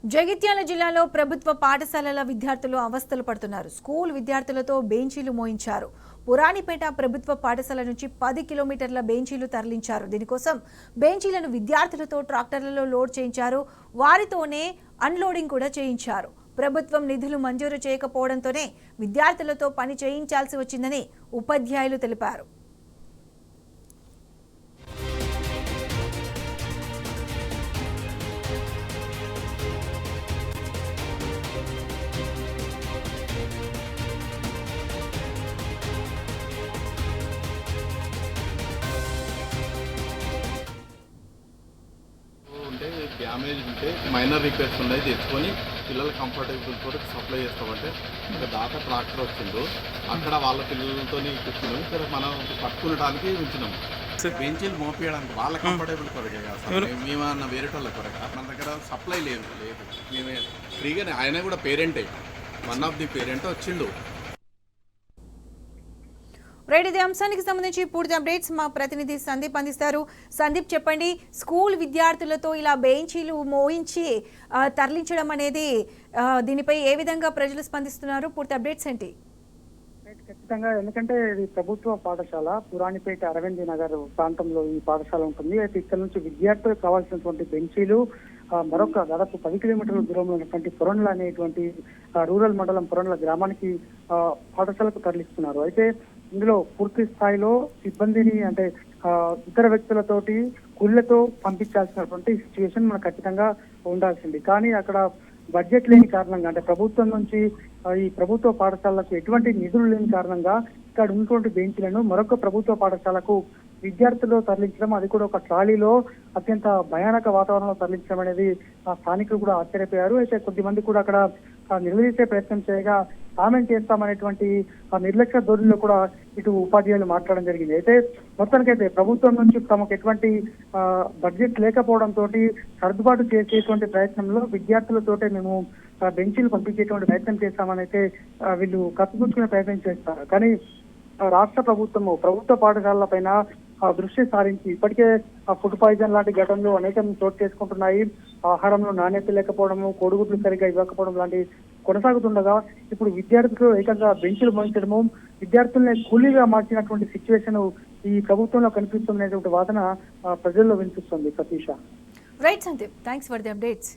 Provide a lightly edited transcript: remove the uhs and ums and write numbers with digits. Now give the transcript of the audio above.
జగిత్యాల జిల్లాలో ప్రభుత్వ పాఠశాలల విద్యార్థులు అవస్థలు పడుతున్నారు. స్కూల్ విద్యార్థులతో బెంచీలు మోయించారు. పురాణిపేట ప్రభుత్వ పాఠశాల నుంచి 10 కిలోమీటర్ల బెంచీలు తరలించారు. దీనికోసం బెంచీలను విద్యార్థులతో ట్రాక్టర్లలో లోడ్ చేయించారు. వారితోనే అన్లోడింగ్ కూడా చేయించారు. ప్రభుత్వం నిధులు మంజూరు చేయకపోవడంతోనే విద్యార్థులతో పని చేయించాల్సి వచ్చిందని ఉపాధ్యాయులు తెలిపారు. డ్యామేజ్ ఉంటే మైనర్ రిపేర్స్ ఉన్నాయి తెచ్చుకొని పిల్లలు కంఫర్టబుల్ కూడా సప్లై చేస్తామంటే ఇంకా దాకా ట్రాక్టర్ వచ్చిందో అక్కడ వాళ్ళ పిల్లలతో కూర్చున్నాం. ఇక్కడ మనం పట్టుకునడానికి ఉంచినాం. బెంచీలు మోపించడానికి వాళ్ళ కంఫర్టబుల్ కొరకే కాదు, మేమన్నా వేరే వాళ్ళ కొరక. మన దగ్గర సప్లై లేదు. మేమే ఫ్రీగానే. ఆయన కూడా పేరెంటే, వన్ ఆఫ్ ది పేరెంట్ వచ్చిండు. రైట్, ఇదే అంశానికి సంబంధించి పూర్తి అప్డేట్స్ మా ప్రతినిధి సందీప్ అందిస్తారు. సందీప్, చెప్పండి, స్కూల్ విద్యార్థులతో ఇలా బెంచీలు మోయించి తరలించడం అనేది దీనిపై ఏ విధంగా ప్రజలు స్పందిస్తున్నారు? పూర్తి అప్డేట్స్ ఏంటి? ఖచ్చితంగా, ఎందుకంటే ఇది ప్రభుత్వ పాఠశాల, పురాణిపేట అరవింద్ నగర్ ప్రాంతంలో ఈ పాఠశాల ఉంటుంది. అయితే ఇక్కడ నుంచి విద్యార్థులకు కావాల్సినటువంటి బెంచీలు మరొక దాదాపు 10 కిలోమీటర్ల దూరంలో ఉన్నటువంటి పొరండ్ల అనేటువంటి రూరల్ మండలం పొరండ్ల గ్రామానికి పాఠశాలకు తరలిస్తున్నారు. అయితే ఇందులో పూర్తి స్థాయిలో సిబ్బందిని అంటే ఇతర వ్యక్తులతోటి కూలీలతో పంపించాల్సినటువంటి సిచ్యువేషన్ మనకు ఖచ్చితంగా ఉండాల్సింది. కానీ అక్కడ బడ్జెట్ లేని కారణంగా, అంటే ప్రభుత్వం నుంచి ఈ ప్రభుత్వ పాఠశాలకు ఎటువంటి నిధులు లేని కారణంగా ఇక్కడ ఉన్నటువంటి బెంచ్లను మరొక ప్రభుత్వ పాఠశాలకు విద్యార్థులు తరలించడం, అది కూడా ఒక ట్రాలీలో అత్యంత భయానక వాతావరణంలో తరలించడం అనేది స్థానికులు కూడా ఆశ్చర్యపోయారు. అయితే కొద్దిమంది కూడా అక్కడ నిలదీసే ప్రయత్నం చేయగా కామెంట్ చేస్తామనేటువంటి నిర్లక్ష్య ధోరణిలో కూడా ఇటు ఉపాధ్యాయులు మాట్లాడడం జరిగింది. అయితే మొత్తానికైతే ప్రభుత్వం నుంచి తమకు ఎటువంటి బడ్జెట్ లేకపోవడంతో సర్దుబాటు చేసేటువంటి ప్రయత్నంలో విద్యార్థులతోటే మేము బెంచీలు పంపించేటువంటి ప్రయత్నం చేస్తామని అయితే వీళ్ళు కప్పిపుచ్చుకునే ప్రయత్నం చేస్తారు. కానీ రాష్ట్ర ప్రభుత్వ పాఠశాలల పైన దృష్టి సారించి ఇప్పటికే ఫుడ్ పాయిజన్ లాంటి ఘటనలు అనేకం చోటు చేసుకుంటున్నాయి. ఆహారంలో నాణ్యత లేకపోవడము, కోడిగుడ్లు సరిగ్గా ఇవ్వకపోవడం లాంటివి కొనసాగుతుండగా ఇప్పుడు విద్యార్థులు ఏకంగా బెంచ్లు మోయించడము, విద్యార్థుల్ని కూలీగా మార్చినటువంటి సిచ్యువేషన్ ఈ ప్రభుత్వంలో కనిపిస్తున్నటువంటి వాదన ప్రజల్లో వినిపిస్తుంది. Satish. Right Sandeep, thanks for the updates.